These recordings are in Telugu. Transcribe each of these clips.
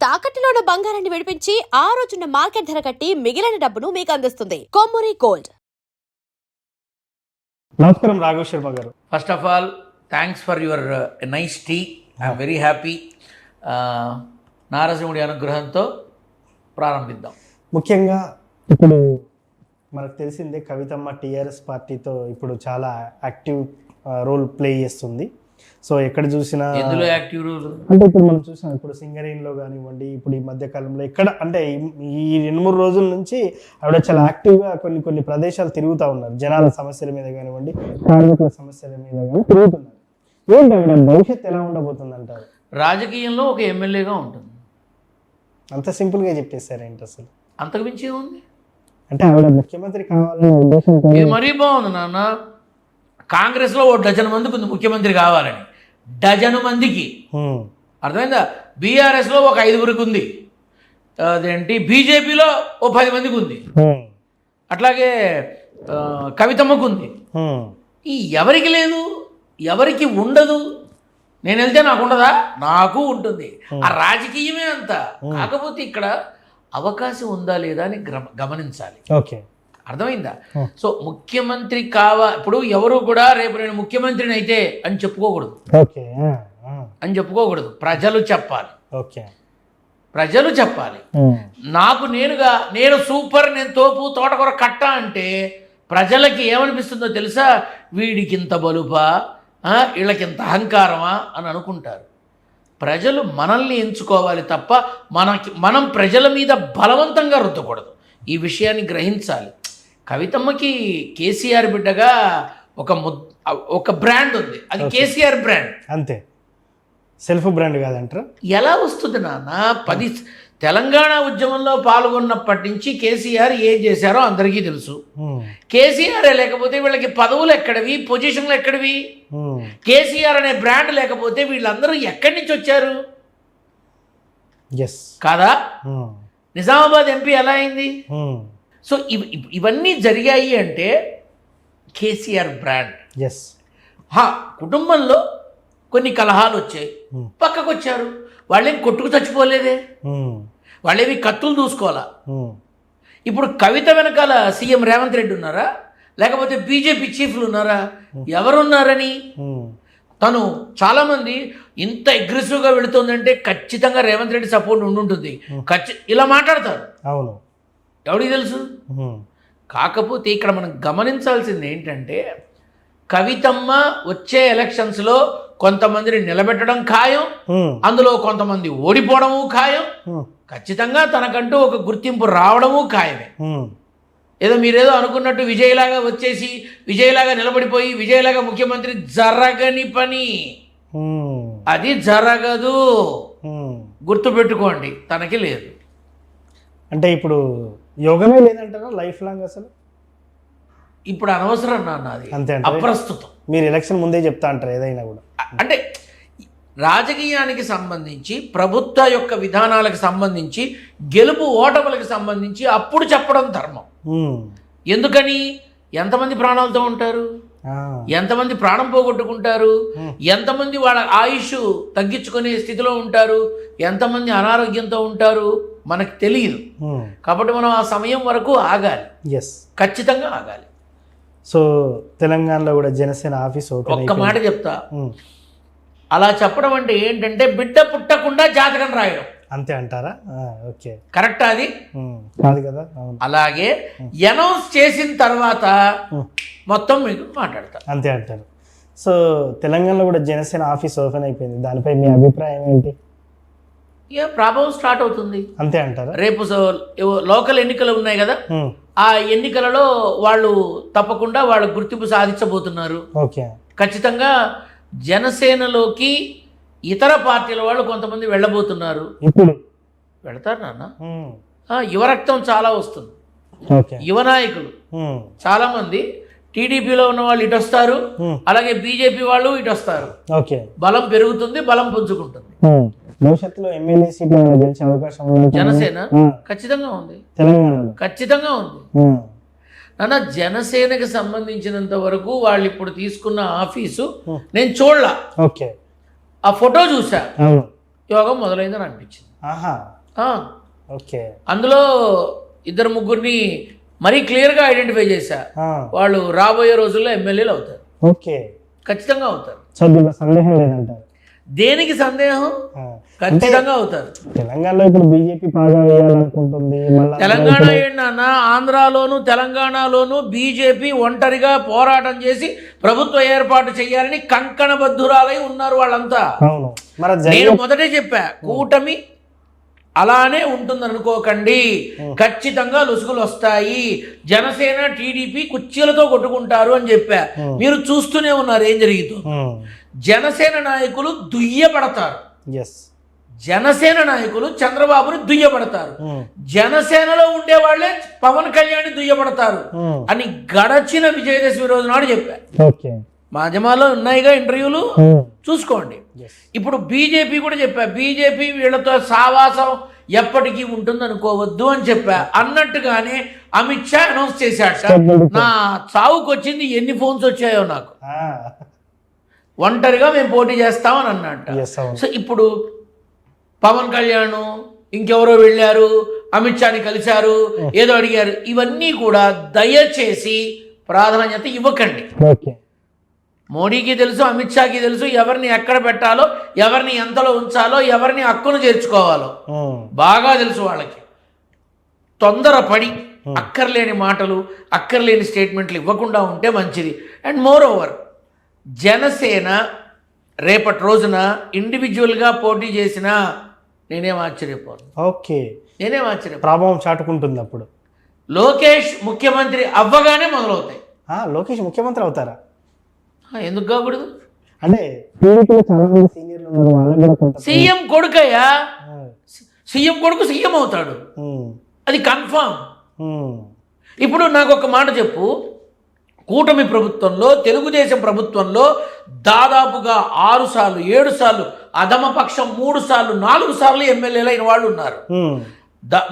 తాకట్టులో ఉన్న బంగారాన్ని విడిపించి ఆ రోజున్న మార్కెట్ ధర కట్టి మిగిలిన డబ్బును మీకు అందిస్తుంది కొమ్మూరి గోల్డ్. నమస్కారం రాఘవ్ శర్మ గారు. First of all thanks for your nice tea. I'm very happy. నారసింహుడి అనుగ్రహంతో ప్రారంభిద్దాం. ముఖ్యంగా ఇప్పుడు మనకు తెలిసిందే కవితమ్మ టీఆర్ఎస్ పార్టీతో ఇప్పుడు చాలా యాక్టివ్ రోల్ ప్లే చేస్తుంది. సో ఎక్కడ చూసినా ఎందులో యాక్టివ్ రోల్ అంటే ఇప్పుడు మనం చూసినాం, ఇప్పుడు సింగరేణిలో కానివ్వండి, ఇప్పుడు ఈ మధ్య కాలంలో ఎక్కడ అంటే ఈ 2-3 రోజుల నుంచి ఆవిడ చాలా యాక్టివ్గా కొన్ని ప్రదేశాలు తిరుగుతూ ఉన్నారు. జనాల సమస్యల మీద కానివ్వండి, కార్మికుల సమస్యల మీద కానీ తిరుగుతున్నారు. ఏంటి ఆవిడ భవిష్యత్తు ఎలా ఉండబోతుంది అంటారు? రాజకీయంలో ఒక ఎమ్మెల్యేగా ఉంటుంది. అంత సింపుల్గా చెప్పేశారు ఏంటి అసలు? అంతకు మించి ఉంది అంటే ఆవిడ ముఖ్యమంత్రి కావాలనే ఉద్దేశం. ఇది మరీ బాగుంది నాన్న. కాంగ్రెస్లో ఓ డజన్ మందికి ఉంది ముఖ్యమంత్రి కావాలని, డజను మందికి. అర్థమైందా? బీఆర్ఎస్లో ఒక 5గురికి ఉంది, అదేంటి బీజేపీలో ఓ 10 మందికి ఉంది, అట్లాగే కవితమ్మకు ఉంది. ఈ ఎవరికి లేదు, ఎవరికి ఉండదు? నేను వెళ్తే నాకు ఉండదా? నాకు ఉంటుంది. ఆ రాజకీయమే అంత. కాకపోతే ఇక్కడ అవకాశం ఉందా లేదా అని గమనించాలి. ఓకే, అర్థమైందా? సో ముఖ్యమంత్రి ఇప్పుడు ఎవరు కూడా రేపు నేను ముఖ్యమంత్రిని అయితే అని చెప్పుకోకూడదు. ప్రజలు చెప్పాలి. ప్రజలు చెప్పాలి. నాకు నేను సూపర్, నేను తోపు, తోటకూర కట్ట అంటే ప్రజలకి ఏమనిపిస్తుందో తెలుసా? వీడికింత బలుపా, వీళ్ళకింత అహంకారమా అని అనుకుంటారు. ప్రజలు మనల్ని ఎంచుకోవాలి తప్ప మనం ప్రజల మీద బలవంతంగా రుద్దకూడదు. ఈ విషయాన్ని గ్రహించాలి. కవితమ్మకి కేసీఆర్ బిడ్డగా ఒక బ్రాండ్ ఉంది, అది కేసీఆర్ బ్రాండ్ అంతే, సెల్ఫ్ బ్రాండ్ కాదంటారా? ఎలా వస్తుంది నాన్న? తెలంగాణ ఉద్యమంలో పాల్గొన్నప్పటి నుంచి కేసీఆర్ ఏం చేశారో అందరికీ తెలుసు. కేసీఆర్ లేకపోతే వీళ్ళకి పదవులు ఎక్కడివి, పొజిషన్లు ఎక్కడివి? కేసీఆర్ అనే బ్రాండ్ లేకపోతే వీళ్ళందరూ ఎక్కడి నుంచి వచ్చారు కాదా? నిజామాబాద్ ఎంపీ ఎలా అయింది? సో ఇవన్నీ జరిగాయి అంటే కేసీఆర్ బ్రాండ్. కుటుంబంలో కొన్ని కలహాలు వచ్చాయి, పక్కకు వచ్చారు. వాళ్ళేం కొట్టుకు చచ్చిపోలేదే, వాళ్ళేవి కత్తులు దూసుకోవాలా. ఇప్పుడు కవిత వెనకాల సీఎం రేవంత్ రెడ్డి ఉన్నారా, లేకపోతే బీజేపీ చీఫ్లు ఉన్నారా? ఎవరున్నారని తను చాలామంది ఇంత అగ్రెసివ్గా వెళుతుందంటే ఖచ్చితంగా రేవంత్ రెడ్డి సపోర్ట్ ఉండుంటుంది. ఇలా మాట్లాడతారు. అవును, ఎవరికి తెలుసు? కాకపోతే ఇక్కడ మనం గమనించాల్సింది ఏంటంటే కవితమ్మ వచ్చే ఎలక్షన్స్లో కొంతమందిని నిలబెట్టడం ఖాయం, అందులో కొంతమంది ఓడిపోవడము ఖాయం, ఖచ్చితంగా తనకంటూ ఒక గుర్తింపు రావడము ఖాయమే. ఏదో మీరేదో అనుకున్నట్టు విజయ్లాగా వచ్చేసి విజయ్లాగా నిలబడిపోయి విజయ్లాగా ముఖ్యమంత్రి జరగని పని, అది జరగదు. గుర్తుపెట్టుకోండి, తనకి లేదు. అంటే ఇప్పుడు యోగమే లేదంటారా లైఫ్ లాంగ్? అసలు ఇప్పుడు అనవసరం నాన్న, అది అంతే, అప్రస్తుతం. మీరు ఎలక్షన్ ముందే చెప్తా అంటారు ఏదైనా కూడా. అంటే రాజకీయానికి సంబంధించి, ప్రభుత్వ యొక్క విధానాలకు సంబంధించి, గెలుపు ఓటములకు సంబంధించి అప్పుడు చెప్పడం ధర్మం. ఎందుకని? ఎంతమంది ప్రాణాలతో ఉంటారు, ఎంతమంది ప్రాణం పోగొట్టుకుంటారు, ఎంతమంది వాళ్ళ ఆయుష్ తగ్గించుకునే స్థితిలో ఉంటారు, ఎంతమంది అనారోగ్యంతో ఉంటారు మనకు తెలియదు. కాబట్టి మనం ఆ సమయం వరకు ఆగాలి, ఖచ్చితంగా ఆగాలి. సో తెలంగాణలో కూడా జనసేన ఆఫీస్ ఒక్క మాట చెప్తా, అలా చెప్పడం అంటే ఏంటంటే బిడ్డ పుట్టకుండా జాతకం రాయడం, అంతే అంటారా? ఓకే, కరెక్టా? అది కాదు కదా. అలాగే అనౌన్స్ చేసిన తర్వాత మొత్తం మీకు మాట్లాడతా, అంతే అంటారు. సో తెలంగాణలో కూడా జనసేన ఆఫీస్ ఓపెన్ అయిపోయింది, దానిపై మీ అభిప్రాయం ఏంటి? ఇక ప్రభావం స్టార్ట్ అవుతుంది, అంతే అంటారా? రేపు లోకల్ ఎన్నికలు ఉన్నాయి కదా, ఆ ఎన్నికలలో వాళ్ళు తప్పకుండా వాళ్ళు గుర్తింపు సాధించబోతున్నారు. ఓకే, ఖచ్చితంగా జనసేనలోకి ఇతర పార్టీల వాళ్ళు కొంతమంది వెళ్ళబోతున్నారు. ఇప్పుడు వెళతారు నాన్న. యువ రక్తం చాలా వస్తుంది, యువ నాయకులు చాలా మంది. టీడీపీలో ఉన్న వాళ్ళు ఇటు వస్తారు, అలాగే బీజేపీ వాళ్ళు ఇటు వస్తారు. బలం పెరుగుతుంది, బలం పుంజుకుంటుంది. భవిష్యత్తులో ఎమ్మెల్యే సీట్లు గెలిచే అవకాశం జనసేన ఖచ్చితంగా ఉంది, తెలంగాణలో ఖచ్చితంగా ఉంది నాన్న. జనసేనకి సంబంధించినంత వరకు వాళ్ళు ఇప్పుడు తీసుకున్న ఆఫీసు నేను చూడలా. ఓకే, ఆ ఫోటో చూసా, యోగం మొదలైందని అనిపించింది. ఆహా, ఆ, ఓకే. అందులో ఇద్దరు ముగ్గురిని మరీ క్లియర్గా ఐడెంటిఫై చేశా. ఆ, వాళ్ళు రాబోయే రోజుల్లో ఎమ్మెల్యేలు అవుతారు, ఓకే. ఖచ్చితంగా అవుతారు. సో దీనిలో సందేహం లేదంటారు. దేనికి సందేహం? ఆ, ఖచ్చితంగా అవుతారు. తెలంగాణలో ఇప్పుడు బీజేపీ బాగా వేయాలనుకుంటుంది. మళ్ళా తెలంగాణ ఏంటన్నా, ఆంధ్రాలోను తెలంగాణలోను బీజేపీ ఒంటరిగా పోరాటం చేసి ప్రభుత్వ ఏర్పాటు చేయాలని కంకణబద్ధురాలై ఉన్నారు వాళ్ళంతా. అవును. మరి నేను మొదటే చెప్పా, కూటమి అలానే ఉంటుంది అనుకోకండి, ఖచ్చితంగా లొసుగులు వస్తాయి. జనసేన టీడీపీ కుర్చీలతో కొట్టుకుంటారు అని చెప్పా. మీరు చూస్తూనే ఉన్నారు ఏం జరుగుతుందో. జనసేన నాయకులు దుయ్యబడతారు, జనసేన నాయకులు చంద్రబాబుని దుయ్యబడతారు, జనసేనలో ఉండే వాళ్ళే పవన్ కళ్యాణ్ దుయ్యబడతారు అని గడచిన విజయదశమి రోజు నాడు చెప్పా. మాధ్యమాల్లో ఉన్నాయిగా ఇంటర్వ్యూలు, చూసుకోండి. ఇప్పుడు బీజేపీ కూడా చెప్పా, బీజేపీ వీళ్ళతో సావాసం ఎప్పటికీ ఉంటుంది అనుకోవద్దు అని చెప్పా. అన్నట్టుగానే అమిత్ షా అనౌన్స్ చేశాట, నా చావుకు వచ్చింది ఎన్ని ఫోన్స్ వచ్చాయో నాకు, ఒంటరిగా మేము పోటీ చేస్తామని అన్నట్ట. సో ఇప్పుడు పవన్ కళ్యాణ్ ఇంకెవరో వెళ్ళారు, అమిత్ షాని కలిశారు, ఏదో అడిగారు. ఇవన్నీ కూడా దయచేసి ప్రాధాన్యత ఇవ్వకండి. మోడీకి తెలుసు, అమిత్ షాకి తెలుసు ఎవరిని ఎక్కడ పెట్టాలో, ఎవరిని ఎంతలో ఉంచాలో, ఎవరిని హక్కును చేర్చుకోవాలో బాగా తెలుసు వాళ్ళకి. తొందరపడి అక్కర్లేని మాటలు, అక్కర్లేని స్టేట్మెంట్లు ఇవ్వకుండా ఉంటే మంచిది. అండ్ మోర్ ఓవర్, జనసేన రేపటి రోజున ఇండివిజువల్గా పోటీ చేసినా నేనేం ఆశ్చర్యపోను. ఓకే, నేనేం ఆశ్చర్య, ప్రభావం చాటుకుంటుంది. అప్పుడు లోకేష్ ముఖ్యమంత్రి అవ్వగానే మొదలవుతాయి. లోకేష్ ముఖ్యమంత్రి అవుతారా? ఎందుకు కాకూడదు? అంటే సీఎం కొడుకయ్యా, సీఎం కొడుకు సీఎం అవుతాడు, అది కన్ఫామ్. ఇప్పుడు నాకు ఒక మాట చెప్పు, కూటమి ప్రభుత్వంలో, తెలుగుదేశం ప్రభుత్వంలో దాదాపుగా 6 సార్లు 7 సార్లు, అధమపక్షం 3 సార్లు 4 సార్లు ఎమ్మెల్యేలు అయిన వాళ్ళు ఉన్నారు,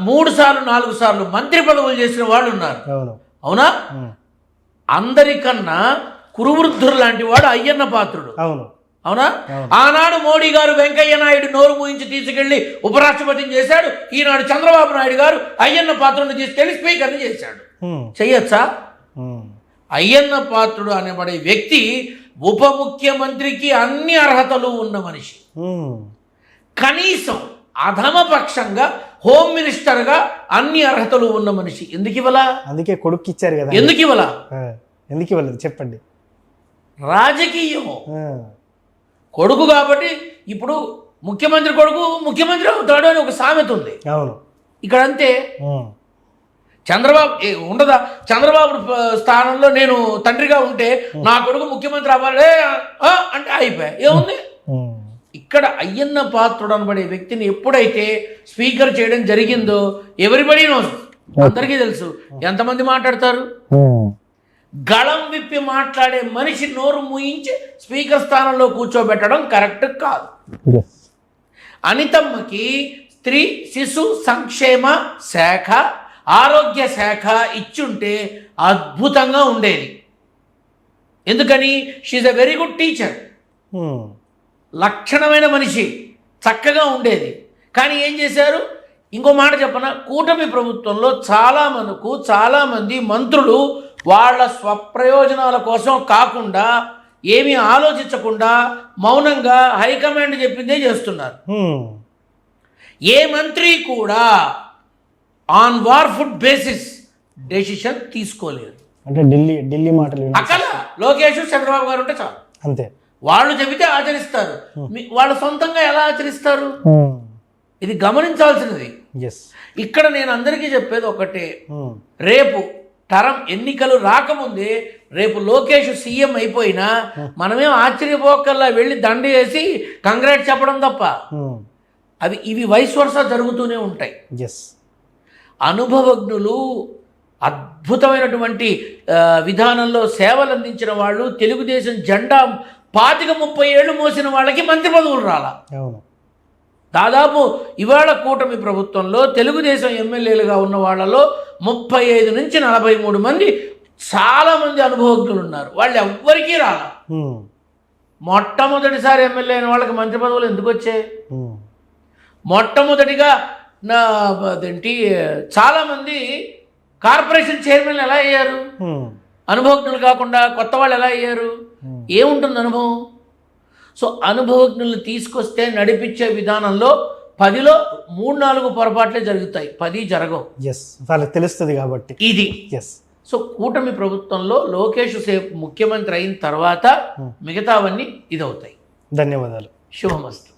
3 సార్లు 4 సార్లు మంత్రి పదవులు చేసిన వాళ్ళు ఉన్నారు. అవునా? అందరికన్నా కురువృద్ధులు లాంటి వాడు అయ్యన్న పాత్రుడు. అవునా? ఆనాడు మోడీ గారు వెంకయ్య నాయుడు నోరు మూయించి తీసుకెళ్లి ఉపరాష్ట్రపతిని చేశాడు. ఈనాడు చంద్రబాబు నాయుడు గారు అయ్యన్న పాత్రుడిని తీసుకెళ్లి స్పీకర్ని చేశాడు. చెయ్యొచ్చా? అయ్యన్న పాత్రుడు అనబడే వ్యక్తి ఉప ముఖ్యమంత్రికి అన్ని అర్హతలు ఉన్న మనిషి, కనీసం అధమపక్షంగా హోమ్ మినిస్టర్గా అన్ని అర్హతలు ఉన్న మనిషి. ఎందుకు ఇవ్వాలా? అందుకే కొడుకు ఇచ్చారు కదా. ఎందుకు ఇవ్వాలా? ఎందుకు ఇవ్వలేదు చెప్పండి. రాజకీయం. కొడుకు కాబట్టి ఇప్పుడు ముఖ్యమంత్రి కొడుకు ముఖ్యమంత్రి అవుతాడు అని ఒక సామెత ఉంది. అవును, ఇక్కడ అంతే. చంద్రబాబు ఉండదా? చంద్రబాబు స్థానంలో నేను తండ్రిగా ఉంటే నా కొడుకు ముఖ్యమంత్రి అవ్వాలి అంటే అయిపోయా, ఏముంది? ఇక్కడ అయ్యన్న పాత్రుడు అనబడే వ్యక్తిని ఎప్పుడైతే స్పీకర్ చేయడం జరిగిందో ఎవరిబడి నోస్, అందరికీ తెలుసు. ఎంతమంది మాట్లాడతారు? గళం విప్పి మాట్లాడే మనిషి నోరు మూయించి స్పీకర్ స్థానంలో కూర్చోబెట్టడం కరెక్ట్ కాదు. అనితమ్మకి స్త్రీ శిశు సంక్షేమ శాఖ, ఆరోగ్య శాఖ ఇచ్చుంటే అద్భుతంగా ఉండేది. ఎందుకని? She's a very good teacher, లక్షణమైన మనిషి, చక్కగా ఉండేది. కానీ ఏం చేశారు? ఇంకో మాట చెప్పనా, కూటమి ప్రభుత్వంలో చాలామంది మంత్రులు వాళ్ళ స్వప్రయోజనాల కోసం కాకుండా, ఏమీ ఆలోచించకుండా మౌనంగా హైకమాండ్ చెప్పిందే చేస్తున్నారు. ఏ మంత్రి కూడా ఆన్ వార్ఫుడ్ బేసిస్ డెసిషన్ తీసుకోలేదు. అంటే ఢిల్లీ మాటలు అక్కడ లోకేష్ చంద్రబాబు గారు ఉంటే చాలు, అంతే. వాళ్ళు చెబితే ఆచరిస్తారు. వాళ్ళు సొంతంగా ఎలా ఆచరిస్తారు? ఇది గమనించాల్సినది. ఇక్కడ నేను అందరికీ చెప్పేది ఒకటే, రేపు తరం ఎన్నికలు రాకముందే రేపు లోకేష్ సీఎం అయిపోయినా మనమేం ఆశ్చర్యపోకల్లా వెళ్ళి దండ వేసి కంగ్రాట్స్ చెప్పడం తప్ప ఇవి వైస్ వర్సా జరుగుతూనే ఉంటాయి. అనుభవజ్ఞులు, అద్భుతమైనటువంటి విధానంలో సేవలు అందించిన వాళ్ళు, తెలుగుదేశం జెండా 25-30 ఏళ్ళు మోసిన వాళ్ళకి మంత్రి పదవులు రాలా. దాదాపు ఇవాళ కూటమి ప్రభుత్వంలో తెలుగుదేశం ఎమ్మెల్యేలుగా ఉన్న వాళ్ళలో 35 నుంచి 43 మంది చాలామంది అనుభవజ్ఞులు ఉన్నారు. వాళ్ళు ఎవ్వరికీ రాలా. మొట్టమొదటిసారి ఎమ్మెల్యే అయిన వాళ్ళకి మంత్రి పదవులు ఎందుకు వచ్చాయి? మొట్టమొదటిగా నా అదేంటి చాలామంది కార్పొరేషన్ చైర్మన్లు ఎలా అయ్యారు? అనుభవజ్ఞులు కాకుండా కొత్త వాళ్ళు ఎలా అయ్యారు? ఏముంటుంది అనుభవం? సో అనుభవజ్ఞులను తీసుకొస్తే నడిపించే విధానంలో 10లో 3-4 పొరపాట్లే జరుగుతాయి, 10 జరగవు. ఎస్, వాళ్ళకి తెలుస్తుంది కాబట్టి ఇది. ఎస్. సో కూటమి ప్రభుత్వంలో లోకేష్ ముఖ్యమంత్రి అయిన తర్వాత మిగతావన్నీ ఇదవుతాయి. ధన్యవాదాలు. శుభమస్తు.